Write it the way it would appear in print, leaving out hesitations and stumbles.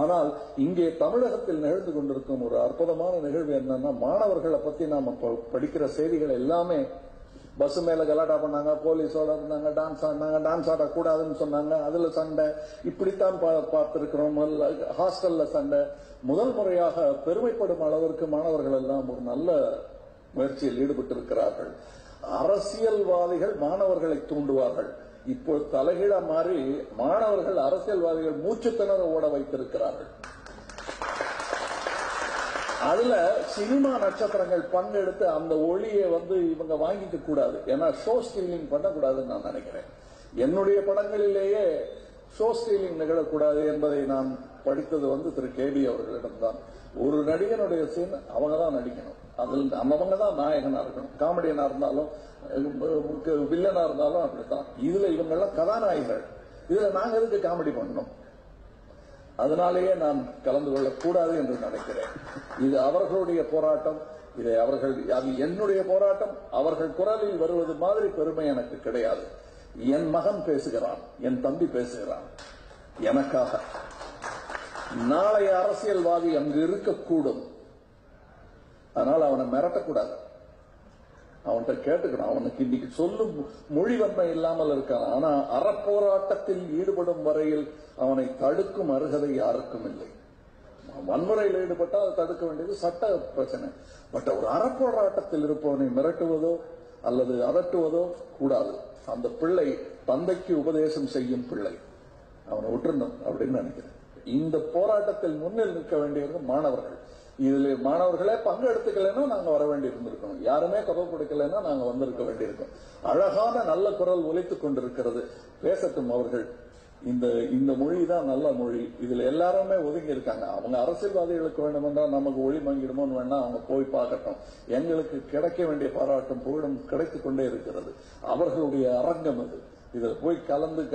ஆனால் இங்கே தமிழகத்தில் நிகழ்ந்து கொண்டிருக்கும் ஒரு அற்புதமான நிகழ்வு என்னன்னா, மாணவர்களை பத்தி நாம படிக்கிற செய்திகள் எல்லாமே பஸ் மேல கலாட்டா பண்ணாங்க, போலீஸோட இருந்தாங்க, டான்ஸ் ஆடினாங்க, டான்ஸ் ஆடக்கூடாதுன்னு சொன்னாங்க, அதுல சண்டை, இப்படித்தான் பார்த்திருக்கிறோம். ஹாஸ்டல்ல சண்டை. முதல் முறையாக பெருமைப்படும் அளவிற்கு மாணவர்கள் எல்லாம் ஒரு நல்ல முயற்சியில் ஈடுபட்டிருக்கிறார்கள். அரசியல்வாதிகள் மாணவர்களை தூண்டுவார்கள். இப்போ தலைகீழ மாறி மாணவர்கள் அரசியல்வாதிகள் மூச்சு திணற ஓட வைத்திருக்கிறார்கள். அதுல சினிமா நட்சத்திரங்கள் பங்கெடுத்து அந்த ஒளியை இவங்க வாங்கிக்க கூடாது. ஏன்னா ஷோ ஸ்டீலிங் பண்ணக்கூடாதுன்னு நான் நினைக்கிறேன். என்னுடைய படங்களிலேயே ஷோ ஸ்டீலிங் நிகழக்கூடாது என்பதை நான் படித்தது திரு கேபி அவர்களிடம்தான். ஒரு நடிகனுடைய சீன் அவங்க தான் நடிக்கணும், அதில் அவங்க தான் நாயகனா இருக்கணும். காமெடியனா இருந்தாலும் வில்லனா இருந்தாலும் அப்படித்தான். இதுல இவங்க எல்லாம் கதாநாயகர்கள். இதுல நாங்க எதுக்கு காமெடி பண்ணணும்? அதனாலேயே நான் கலந்து கொள்ளக்கூடாது என்று நினைக்கிறேன். இது அவர்களுடைய போராட்டம். அது என்னுடைய போராட்டம். அவர்கள் குரலில் வருவது மாதிரி பெருமை எனக்கு கிடையாது. என் மகன் பேசுகிறான், என் தம்பி பேசுகிறான் எனக்காக. நாளைய அரசியல்வாதி அங்கு இருக்கக்கூடும். அதனால் அவனை மிரட்டக்கூடாது, அவன்கிட்ட கேட்டுக்கணும். அவனுக்கு இன்னைக்கு சொல்லும் மொழி வன்மை இல்லாமல் இருக்கான். ஆனா அறப்போராட்டத்தில் ஈடுபடும் வரையில் அவனை தடுக்கும் அருகதை யாருக்கும் இல்லை. வன்முறையில் ஈடுபட்டால் அதை தடுக்க வேண்டியது சட்ட பிரச்சனை. பட் ஒரு அறப்போராட்டத்தில் இருப்பவனை மிரட்டுவதோ அல்லது அதட்டுவதோ கூடாது. அந்த பிள்ளை தந்தைக்கு உபதேசம் செய்யும் பிள்ளை, அவனை விட்டுறணும் அப்படின்னு நினைக்கிறேன். இந்த போராட்டத்தில் முன்னில் நிற்க வேண்டியவர்கள் மாணவர்கள். இதுல மாணவர்களே பங்கெடுத்துக்கலைன்னா நாங்க வர வேண்டி இருந்திருக்கணும். யாருமே குரல் கொடுக்கலைன்னா நாங்க வந்திருக்க வேண்டியிருக்கோம். அழகான நல்ல குரல் ஒலித்துக் கொண்டிருக்கிறது. பேசட்டும் அவர்கள். இந்த மொழி தான் நல்ல மொழி. இதுல எல்லாருமே ஒதுங்கி இருக்காங்க. அவங்க அரசியல்வாதிகளுக்கு வேண்டுமென்றால் நமக்கு ஒளி மங்கிடுமோன்னு வேணா அவங்க போய் பார்க்கட்டும். எங்களுக்கு கிடைக்க வேண்டிய பாராட்டும் புகழும் கிடைத்துக் கொண்டே இருக்கிறது. அவர்களுடைய அரங்கம் அது. இதில் போய் கலந்து